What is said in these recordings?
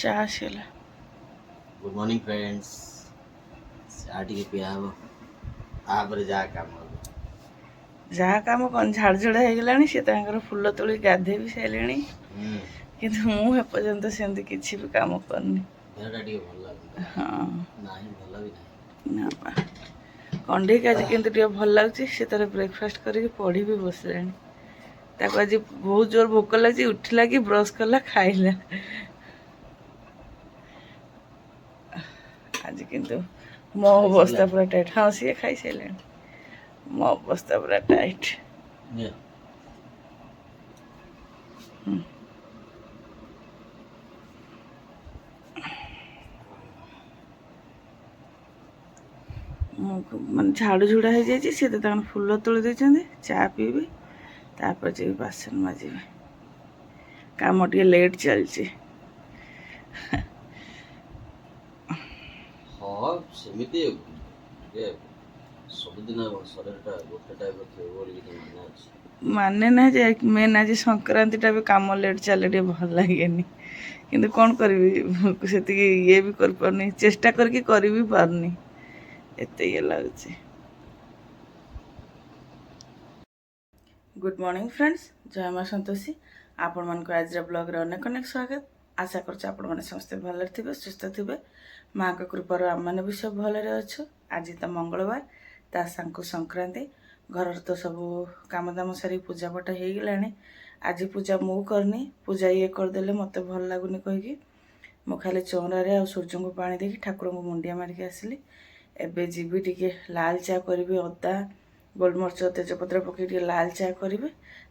चा आसला। Good morning friends. आटिके पिया हबो तापर जा काम जहाँ कम कौन झाड़झुड़ा हो सी फुल तोड़ गाधे भी सारे किंतु मु एपर्यंत सेमती किसी भी काम करनी। देहटा टिके भल लागुनी। हाँ नाही भल भी नाही ना कंडे के आज केमती भल लगुच से तार ब्रेकफास्ट करके पढ़ी भी बसला। आज बहुत जोर भोक लगी उठला कि ब्रश कला खाइला। आज किंतु मो अवस्था पूरा टाइट। हाँ सी खाई सारे मो अवस्था पूरा टाइट। मान झाड़ू झुड़ा हो जाए सी तो फुल तोड़ दे चा पीबी तापर जी बासन माजी काम टे लेट चलती। हाँ सेमिति टिके सबुदिन शरीरटा गोटे टाइप थे बोली कि माने अछि माने ना जे मेन आज संक्रांतिटा भी काम लेट चले टे भल लगे किंतु कौन करी से ये भी कर पारनी चेष्टा करके करी भी पारनी एते ये लगुच। गुड मॉर्निंग फ्रेंड्स, जय माँ संतोषी। आपण मान को आज ब्लॉग रे अनेक अनेक स्वागत। आशा करछ आपण माने समस्त भले थिबे सुस्थ थिबे। माँ का कृपार आम मैंने भी सब भले अच्छु। आज तो मंगलवार ता सांकु संक्रांति घर तो सब काम दाम सारी पूजा पाठ हो गलानी। आज पूजा मु करनी पूजा ये करदेले मत भल लगुनि कहीकि मु खाली चौरारे आ सूर्य को पानी देकी ठाकुर को मुंडिया मारिक आसली। एबे जीवी टिके लाल चा करी अदा गोलमरच तेजपत्र पकई लाल चा करी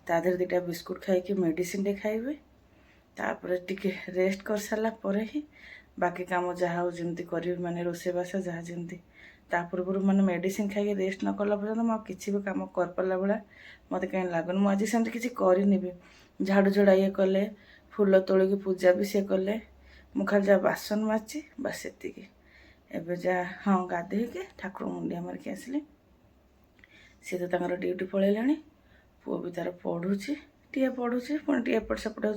ता देहरे दुटा बिस्कुट खाई मेडिसिन टे खाइबे तापर टिके रेस्ट कर सारा पर ही बाकी काम जहाँ हो जमी करी माने रोषेबास जहाँ जमी ता पूर्व मैंने मेडिसिन खाई रेस्ट न कला पर्यटन मुझे किसी भी कम कर पारा भाया मत कहीं लगुनि। मुझे सेमती किसी करनी भी झाड़ू झुड़ा ये कले फुल तोड़ पूजा भी सी कले मु खाली जहाँ बासन मारची बस से एवं जहाँ हाँ गाधे के ठाकुर मुंडिया मारिक आसली। सी तो ड्यूटी पलैले पुओ भी तार पढ़ुची टे पढ़ुची पुणी टे एपट सेपट हो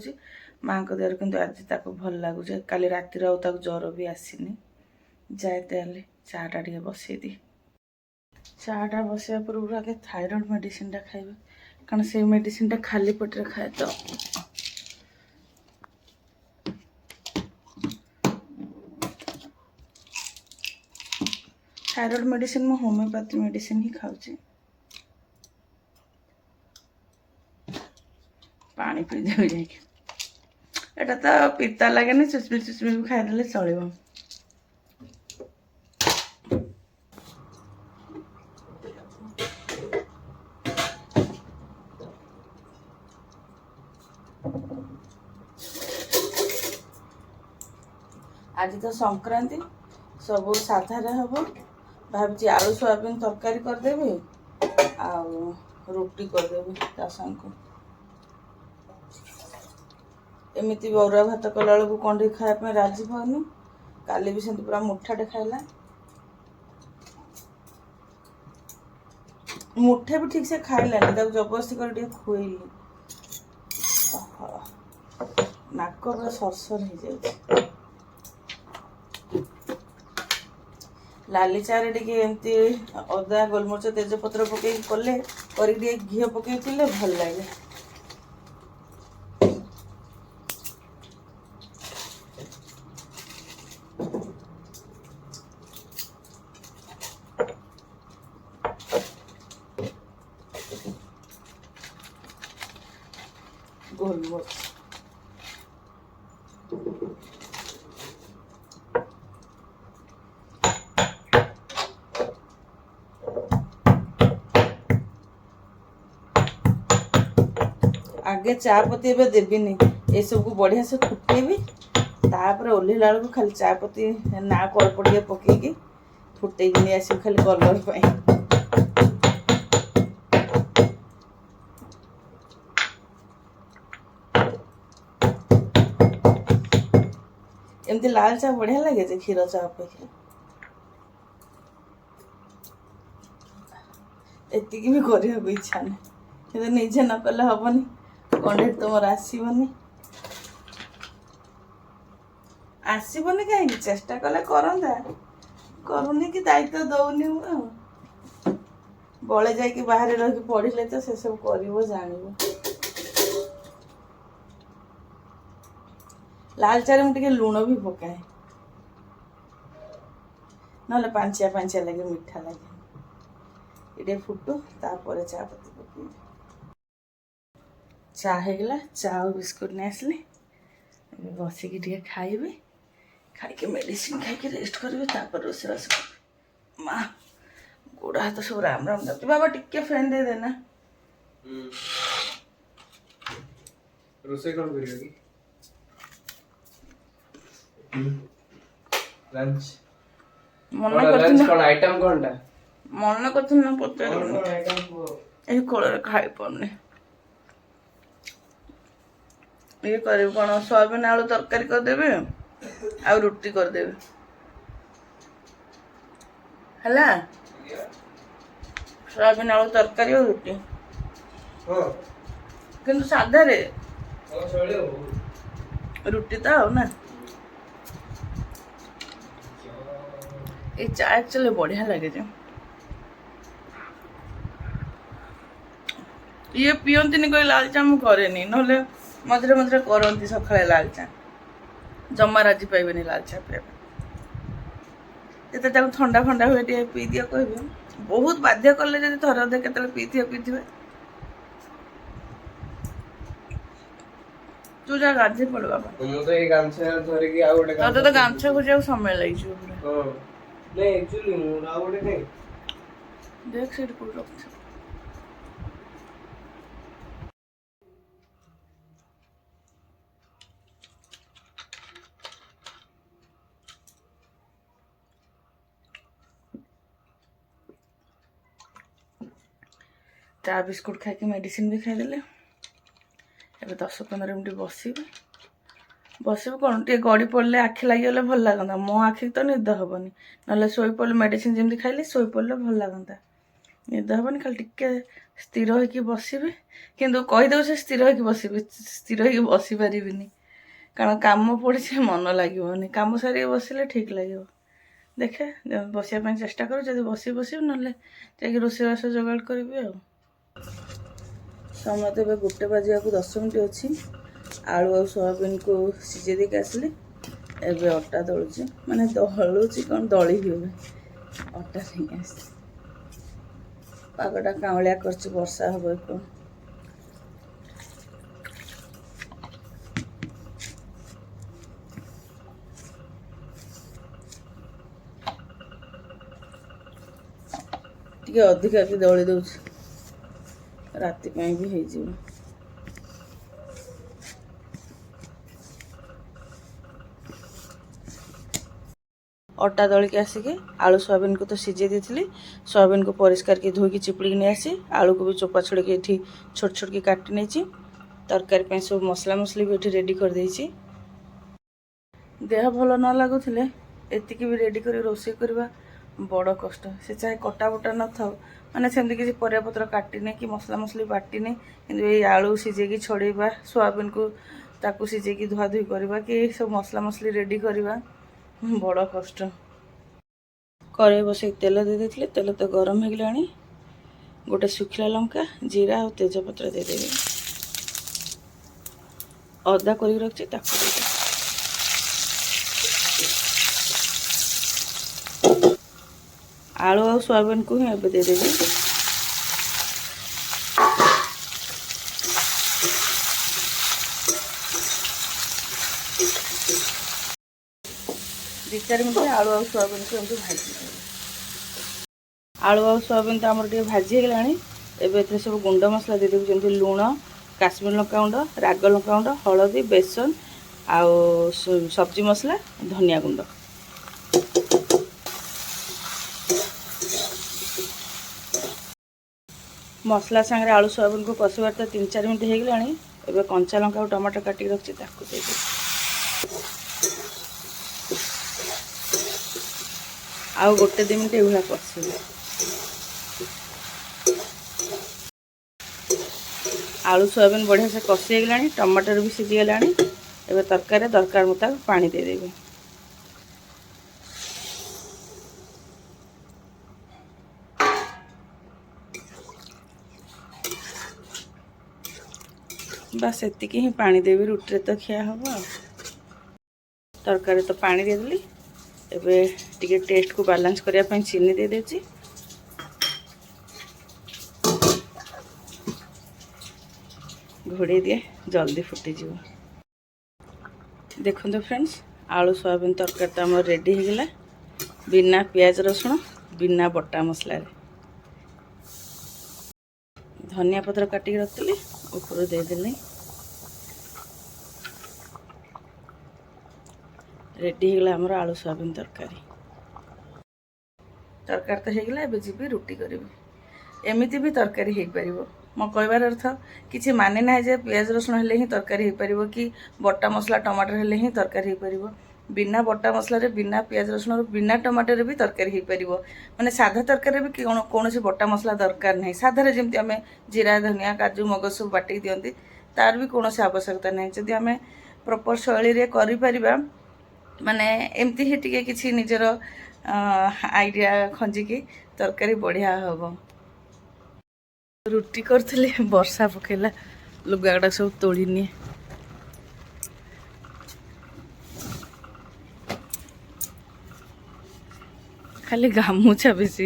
माँ को देहर किंतु आज तक भल लगुच। काली राति ज्वर भी आसनी जाए तेल चाटा टे बसई दी। चाटा बसवा पूर्व आगे थायरॉइड मेडिसिन खाइबे कारण से मेडिसिन खाली पेटे खाए तो थायरॉइड मेडिसिन मु होमियोपैथी मेडिसिन ही खाऊची। पानी पी देवी जाके एटा तो पिता लगे चुचमी चुचमी भी खाईदे चलो। आज तो संक्रांति सब साधार हम भावी आलू सोयाबीन तरकारी करदेवी आ रुटी करदेवी ता संग एमती बरुआ भात कला बेलू कंडी खायापी राजी पाऊनी। काली भी सेमती पूरा मुठाटे खाइला मुठे भी ठीक से खाइलानी जबरदस्ती कर खुएली नाक पूरा सरसर हो जाए। लाली चारे टे एमती अदा गोलमरच तेजपत्र पकई कले कर घी पकई पीले भल लगे। गोलमरच आगे चा पत्ती एबे देविनी ये सब को बढ़िया से फुटेबी तापर ओल्हेला बेलू खाली चा पत्ती ना कल्प टे पकईकी फुटेकी नहीं आस खाली कलर पाई। एमती लाल चा बढ़िया लगे जे क्षीर चा अपेक्षा एतिक भी करने इच्छा नहीं निजे न कले हेनी कंडे तुम आसबनी। ଆସିବନି କାହିଁକି? ଚେଷ୍ଟା କଲେ କରନ୍ତା, କରୁନି କି ଦାୟିତ୍ୱ ଦଉନି ମୁଁ ଆଉ। ବଳେ ଯାଇକି ବାହାରେ ରହିକି ପଢିଲେ ତ ସେସବୁ କରିବ ଜାଣିବ। ଲାଲ ଚାରେ ମୁଁ ଟିକେ ଲୁଣ ବି ପକାଏ, ନହେଲେ ପାଞ୍ଚିଆ ପାଞ୍ଚିଆ ଲାଗେ, ମିଠା ଲାଗେ। ଏଇଟା ଫୁଟୁ, ତାପରେ ଚା ପତି ପକେଇବି। ଚା ହେଇଗଲା, ଚା ଆଉ ବିସ୍କୁଟ ନେଇ ଆସିଲି। ଏବେ ବସିକି ଟିକେ ଖାଇବି, ଖାଇକି ମେଡ଼ିସିନ ଖାଇକି ରେଷ୍ଟ କରିବି, ତାପରେ ରୋଷେଇବାସ କରିବି। ମା ଗୋଡ଼ ହାତ ସବୁ ରାମ ରାମ ଯାଉଛି। ବାବା ଟିକେ ଫ୍ୟାନ୍ ଦେଇଦେନା। ରୋଷେଇ କଣ କରିବ କି? ଲଞ୍ଚ ମନେ କରିଥିଲି କଣ ଆଇଟମ କଣଟା? ମନେ କରିଥିଲି ନା ପଚାରିବି। କଣ ଆଇଟମ କୁହ? ଏହି କୋଳରେ ଖାଇପାରୁନି। ଇଏ କରିବି କଣ, ସୋୟାବିନ ଆଳୁ ତରକାରୀ କରିଦେବି ଆଉ ରୁଟି କରିଦେବି ହେଲା। ସୋୟାବିନ ଆଳୁ ତରକାରୀ ଆଉ ରୁଟି, ହଁ କିନ୍ତୁ ସାଧାରେ। ହଁ ଚଳିବ। ରୁଟି ତ ଆଉ ନା। ଏଇ ଚା ଆକ୍ଚୁଆଲି ବଢିଆ ଲାଗେ ଯେ। ଇଏ ପିଅନ୍ତିନି କହି ଲାଲ ଚା ମୁଁ କରେନି, ନହେଲେ ମଝିରେ ମଝିରେ କରନ୍ତି ସକାଳେ ଲାଲ ଚା। ଜମା ରାଜି ପାଇବେନି ଲାଲ ଚା ପିଇବା ପାଇଁ। ଯେତେ ତାକୁ ଥଣ୍ଡା ଫଣ୍ଡା ହୁଏ ଟିକେ ପିଇ ଦିଅ କହିବେ, ବହୁତ ବାଧ୍ୟ କଲେ ଯଦି ଥରେ ଅଧେ କେତେବେଳେ ପିଇଥିବେ। ତୁ ଯା ଗାଧେଇ ପଡ ବାବା। ମୁଁ ତ ଏଇ ଗାମଛା ଧରିକି ଆଉ ଗୋଟେ ତତେ ତ ଗାମଛା ଖୋଜିବାକୁ ସମୟ ଲାଗିଯିବ ପୁରା। ହଁ ନାଇଁ ଆକ୍ଚୁଆଲି ମୁଁ ଆଉ ଗୋଟେ ନାଇଁ। ଦେଖ ସେଇଠି କୋଉଠି ରଖିଛ। ଚା ବିସ୍କୁଟ ଖାଇକି ମେଡ଼ିସିନ ବି ଖାଇଦେଲେ। ଏବେ 10-15 ମିନିଟ୍ ବସିବି କ'ଣ, ଟିକେ ଗଡ଼ି ପଡ଼ିଲେ ଆଖି ଲାଗିଗଲେ ଭଲ ଲାଗନ୍ତା। ମୋ ଆଖିକି ତ ନିଦ ହେବନି, ନହେଲେ ଶୋଇପଡ଼ିଲେ ମେଡ଼ିସିନ ଯେମିତି ଖାଇଲି ଶୋଇପଡ଼ିଲେ ଭଲ ଲାଗନ୍ତା। ନିଦ ହେବନି, ଖାଲି ଟିକେ ସ୍ଥିର ହେଇକି ବସିବି। କିନ୍ତୁ କହିଦେଉଛି ସ୍ଥିର ହେଇକି ବସିବି, ସ୍ଥିର ହେଇକି ବସିପାରିବିନି, କାରଣ କାମ ପଡ଼ିଛି, ମନ ଲାଗିବନି। କାମ ସାରିକି ବସିଲେ ଠିକ୍ ଲାଗିବ। ଦେଖେ ବସିବା ପାଇଁ ଚେଷ୍ଟା କରୁ, ଯଦି ବସିବି, ନହେଲେ ଯାଇକି ରୋଷେଇବାସ ଯୋଗାଡ଼ କରିବି ଆଉ। ସମୟ ତ ଏବେ 1 ବାଜିବାକୁ 10 ମିନିଟ୍ ଅଛି। ଆଳୁ ଆଉ ସୋୟାବିନକୁ ସିଝେଇ ଦେଇକି ଆସିଲି। ଏବେ ଅଟା ଦଳୁଛି, ମାନେ ଦଳୁଛି କ'ଣ, ଦଳିବି ଏବେ। ଅଟା ନେଇକି ଆସିଛି। ପାଗଟା କାଉଁଳିଆ କରିଛି, ବର୍ଷା ହେବ କ'ଣ। ଟିକେ ଅଧିକା କି ଦଳି ଦେଉଛି, ରାତି ପାଇଁ ବି ହେଇଯିବ। ଅଟା ଦଳିକି ଆସିକି ଆଳୁ ସୋୟାବିନକୁ ତ ସିଝେଇ ଦେଇଥିଲି। ସୋୟାବିନକୁ ପରିଷ୍କାର କି ଧୋଇକି ଚିପୁଡ଼ିକି ନେଇ ଆସି, ଆଳୁକୁ ବି ଚୋପା ଛଡ଼େଇକି ଏଠି ଛୋଟ ଛୋଟ କି କାଟି ନେଇଛି। ତରକାରୀ ପାଇଁ ସବୁ ମସଲା ମସଲି ବି ଏଠି ରେଡ଼ି କରିଦେଇଛି। ଦେହ ଭଲ ନ ଲାଗୁଥିଲେ ଏତିକି ବି ରେଡ଼ି କରି ରୋଷେଇ କରିବା ବଡ଼ କଷ୍ଟ। ସେ ଚାहे କଟା ବଟା ନଥାଉ, ମାନେ ସେମିତି କିଛି ପରିବାପତ୍ର କାଟିନି କି ମସଲା ମସଲି ବାଟିନି, କିନ୍ତୁ ଏଇ ଆଳୁ ସିଝେଇକି ଛଡ଼େଇବା, ସୋୟାବିନକୁ ତାକୁ ସିଝେଇକି ଧୁଆଧୁଇ କରିବା, କି ସବୁ ମସଲା ମସଲି ରେଡ଼ି କରିବା ବଡ଼ କଷ୍ଟ। କଡ଼େଇ ବସେଇ ତେଲ ଦେଇ ଦେଇଥିଲି, ତେଲ ତ ଗରମ ହେଇଗଲାଣି। ଗୋଟେ ଶୁଖିଲା ଲଙ୍କା, ଜିରା ଆଉ ତେଜପତ୍ର ଦେଇଦେବି। ଅଦା କରିକି ରଖିଛି, ତାକୁ ଦେଇଦେବି। ଆଳୁ ଆଉ ସୋୟାବିନକୁ ହିଁ ଏବେ ଦେଇଦେବି। ଦି 4 ମିନିଟ୍ ଆଳୁ ଆଉ ସୋୟାବିନକୁ ଏମିତି ଭାଜି ଦେବି। ଆଳୁ ଆଉ ସୋୟାବିନ ତ ଆମର ଟିକେ ଭାଜି ହେଇଗଲାଣି। ଏବେ ଏଥିରେ ସବୁ ଗୁଣ୍ଡ ମସଲା ଦେଇଦେବି, ଯେମିତି ଲୁଣ, କାଶ୍ମୀର ଲଙ୍କାଗୁଣ୍ଡ, ରାଗ ଲଙ୍କାଗୁଣ୍ଡ, ହଳଦୀ, ବେସନ ଆଉ ସବଜି ମସଲା, ଧନିଆ ଗୁଣ୍ଡ। ମସଲା ସାଙ୍ଗରେ ଆଳୁ ସୋୟାବିନକୁ କଷିବାର ତ 3-4 ମିନିଟ୍ ହେଇଗଲାଣି। ଏବେ କଞ୍ଚା ଲଙ୍କା ଆଉ ଟମାଟୋ କାଟିକି ରଖିଛି, ତାକୁ ଦେଇଦେବି। ଆଉ 1-2 ମିନିଟ୍ ଏଇଭଳିଆ କଷିବି। ଆଳୁ ସୋୟାବିନ ବଢ଼ିଆ ସେ କଷି ହେଇଗଲାଣି, ଟମାଟର ବି ସିଝିଗଲାଣି। ଏବେ ତରକାରୀରେ ଦରକାର ମୁତାବକ ପାଣି ଦେଇଦେବି। ବାସ୍ ଏତିକି ହିଁ ପାଣି ଦେବି, ରୁଟିରେ ତ ଖିଆ ହେବ ଆଉ। ତରକାରୀ ତ ପାଣି ଦେଇଦେଲି। ଏବେ ଟିକେ ଟେଷ୍ଟକୁ ବାଲାନ୍ସ କରିବା ପାଇଁ ଚିନି ଦେଇଦେଉଛି। ଘୋଡ଼େଇ ଦିଏ, ଜଲ୍ଦି ଫୁଟିଯିବ। ଦେଖନ୍ତୁ ଫ୍ରେଣ୍ଡସ୍, ଆଳୁ ସୋୟାବିନ ତରକାରୀ ତ ଆମର ରେଡ଼ି ହେଇଗଲା, ବିନା ପିଆଜ ରସୁଣ, ବିନା ବଟା ମସଲାରେ। ଧନିଆ ପତ୍ର କାଟିକି ରଖିଥିଲି, ଉପରୁ ଦେଇଦେଲି। ରେଡ଼ି ହେଇଗଲା ଆମର ଆଳୁ ସୋୟାବିନ ତରକାରୀ। ତରକାରୀ ତ ହେଇଗଲା, ଏବେ ଯିବି ରୁଟି କରିବି। ଏମିତି ବି ତରକାରୀ ହେଇପାରିବ। ମୋ କହିବାର ଅର୍ଥ କିଛି ମାନେ ନାହିଁ ଯେ ପିଆଜ ରସୁଣ ହେଲେ ହିଁ ତରକାରୀ ହେଇପାରିବ, କି ବଟା ମସଲା ଟମାଟର ହେଲେ ହିଁ ତରକାରୀ ହେଇପାରିବ। ବିନା ବଟା ମସଲାରେ, ବିନା ପିଆଜ ରସୁଣର, ବିନା ଟମାଟରରେ ବି ତରକାରୀ ହେଇପାରିବ। ମାନେ ସାଧା ତରକାରୀରେ ବି କୌଣସି ବଟା ମସଲା ଦରକାର ନାହିଁ। ସାଧାରେ ଯେମିତି ଆମେ ଜିରା, ଧନିଆ, କାଜୁ, ମଗଜ ସବୁ ବାଟିକି ଦିଅନ୍ତି, ତାର ବି କୌଣସି ଆବଶ୍ୟକତା ନାହିଁ। ଯଦି ଆମେ ପ୍ରପର ଶୈଳୀରେ କରିପାରିବା, ମାନେ ଏମିତି ହିଁ ଟିକେ କିଛି ନିଜର ଆଇଡ଼ିଆ ଖଞ୍ଜିକି ତରକାରୀ ବଢ଼ିଆ ହେବ। ରୁଟି କରୁଥିଲି, ବର୍ଷା ପକେଇଲା, ଲୁଗାଗୁଡ଼ା ସବୁ ତୋଳି ନିଏ। ଖାଲି ଗାମୁଛା ବେଶୀ।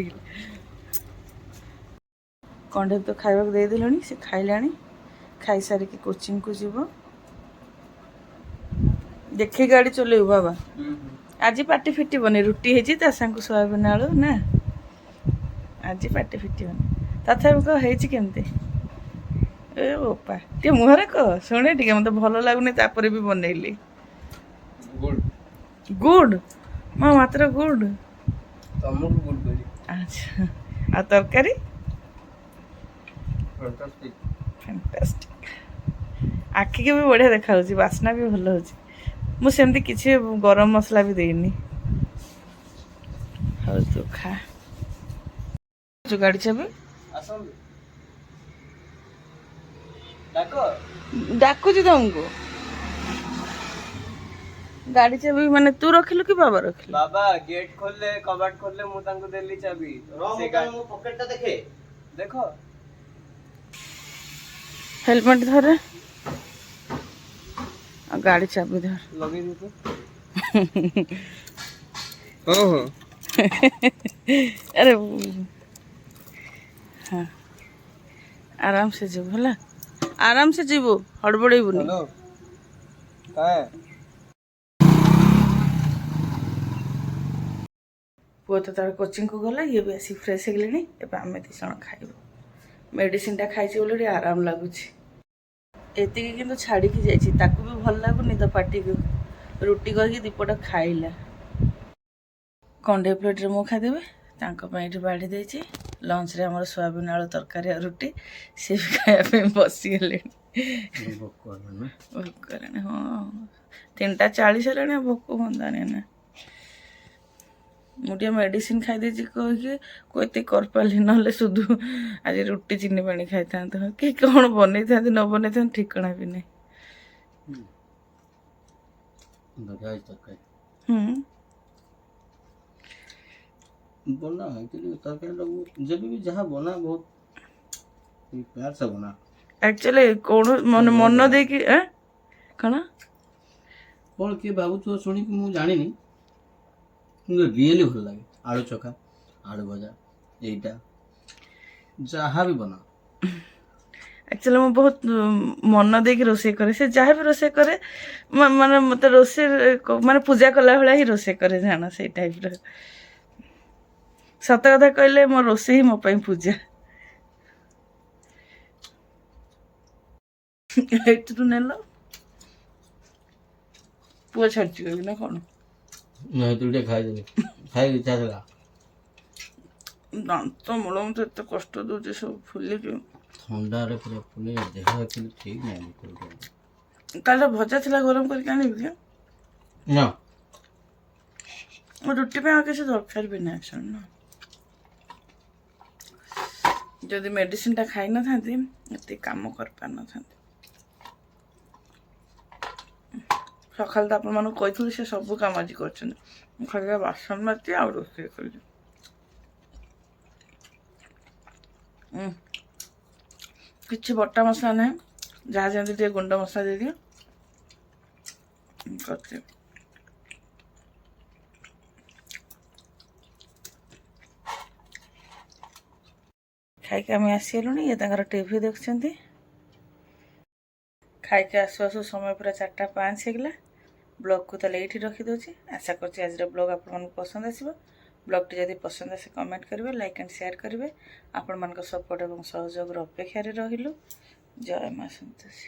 କଣ୍ଢେଇ ତ ଖାଇବାକୁ ଦେଇଦେଲଣି, ସେ ଖାଇଲାଣି। ଖାଇସାରିକି କୋଚିଂକୁ ଯିବ। ଦେଖି ଗାଡ଼ି ଚଲେଇବୁ ବାବା। ଆଜି ପାଟି ଫିଟିବନି, ରୁଟି ହେଇଛି ତା ସାଙ୍ଗକୁ ସୋୟାବିନ ଆଳୁ ନା, ଆଜି ପାଟି ଫିଟିବନି। ତଥାପି କହ ହେଇଛି କେମିତି? ଏ ବୋପା, ଟିକେ ମୁହଁରେ କହ, ଶୁଣେ ଟିକେ, ମୋତେ ଭଲ ଲାଗୁନି ତାପରେ ବି ବନେଇଲି। ଗୁଡ୍ ମା, ମାତ୍ର ଗୁଡ୍। ତମକୁ ଗୁଡ୍ କରି। ଆଚ୍ଛା, ଆଉ ତରକାରୀ? ଫ୍ୟାଣ୍ଟାଷ୍ଟିକ୍। ଆଖିକି ବି ବଢ଼ିଆ ଦେଖାଯାଉଛି, ବାସ୍ନା ବି ଭଲ ହେଉଛି। ମୁଁ ସେମିତି କିଛି ଗରମ ମସଲା ବି ଦେଇନି। ହଉ ତୁ ଖା। ଗାଡ଼ି ଚାବି ଆସନ୍ତୁ, ଡାକ। ଡାକୁଛି ତମକୁ। ଗାଡ଼ି ଚାବି ମାନେ ତୁ ରଖିଲୁ କି ବାବା ରଖିଲୁ? ବାବା ଗେଟ୍ ଖୋଲିଲେ, କବାଟ ଖୋଲିଲେ, ମୁଁ ତାଙ୍କୁ ଦେଲି ଚାବି। ମୋ ପକେଟଟା ଦେଖେ, ଦେଖ। ହେଲମେଟ ଧରେ, ଆଉ ଗାଡ଼ି ଚାବି ଧର। ଲଗେଇ ଦେ। ହଁ ହଁ। अरे हाँ, आराम से जीव है, आराम से जीव, हड़बड़ेबुनि। हेलो काय पुआ तो तार कोचिंग को गला, ये भी आसी फ्रेश हेगले। एबे आमे दी जण खाइबो। मेडिसिन टा खाइछि बोले रे आराम लागुछि। एतिकी किंतु छाड़ी की जाइछि, ताकू भी भल लागुनि तो पार्टी को रुटी करके दीपटा खाइला। कंडे प्लेट रे मो खाइदेबे, तांको ପାଇଁ ଏଠି ବାଢ଼ି ଦେଇଛି। ଲଞ୍ଚରେ ଆମର ସୋୟାବିନ ଆଳୁ ତରକାରୀ ଆଉ ରୁଟି, ସେ ବି ଖାଇବା ପାଇଁ ବସିଗଲେଣି। ଭୋକ ହେଲାଣି, ହଁ 3:40 ହେଲାଣି, ଆଉ ଭୋକ ହୁଅନ୍ତାନି ନା। ମୁଁ ଟିକେ ମେଡ଼ିସିନ ଖାଇଦେଇଛି କହିକି ଏତେ କରିପାରିଲି, ନହେଲେ ସୁଧୁ ଆଜି ରୁଟି ଚିନି ପାଣି ଖାଇଥାନ୍ତୁ, କି କ'ଣ ବନେଇଥାନ୍ତି ନ ବନେଇଥାନ୍ତି ଠିକଣା ବି ନାହିଁ। बना एक्चुअली तरकारी जब भी जहाँ बना बहुत प्यार से बना। एक्चुअली कौन मन देकी कौन कौन किए भावुथ शुणी मुझे जानी रियली भल लगे। आलू चखा, आलू भजा, यहीटा जहाँ भी बना। एक्चुअली मैं बहुत मन देकी रोसे करे, से जहाँ भी रोसे करे माने मत रोसे माने पूजा कला भाया ही रोसे करे, जान से टाइप रो। सत कथा कहले मो रोसे ही मो पई पूजा। एटू नेलो पुआ छाड़ी ना कौन नहीं तू खाई दे, खाई इच्छा था। दांत मूल मत एत कष्ट दूचे सब फुलिक ठंडा रे पूरा फुले देह एक्चुअली ठीक नहीं। कल भजा थी गरम करके आनिबि ना रुटी पे किसी दरकार भी ना ना जदि मेडिसिन टा खाई न था ये कम कर पार न था। सकाल तो आप कही से सब कम आज कर खाली बासन मारती आ रोसे कर कि बटा मसला ना ଯାହା ଯେମିତି ଟିକେ ଗୁଣ୍ଡ ମସଲା ଦେଇଦିଅ କରିଦିଅ। ଖାଇକି ଆମେ ଆସିଗଲୁଣି। ଇଏ ତାଙ୍କର ଟିଭି ଦେଖୁଛନ୍ତି। ଖାଇକି ଆସୁ ଆସୁ ସମୟ ପୁରା 4:05 ହେଇଗଲା। ବ୍ଲଗ୍କୁ ତାହେଲେ ଏଇଠି ରଖିଦେଉଛି। ଆଶା କରୁଛି ଆଜିର ବ୍ଲଗ୍ ଆପଣମାନଙ୍କୁ ପସନ୍ଦ ଆସିବ। ବ୍ଲଗ୍ଟି ଯଦି ପସନ୍ଦ ଆସେ କମେଣ୍ଟ କରିବେ, ଲାଇକ୍ ଆଣ୍ଡ ସେୟାର କରିବେ। ଆପଣମାନଙ୍କ ସପୋର୍ଟ ଏବଂ ସହଯୋଗର ଅପେକ୍ଷାରେ ରହିଲୁ। ଜୟ ମା ସନ୍ତୋଷୀ।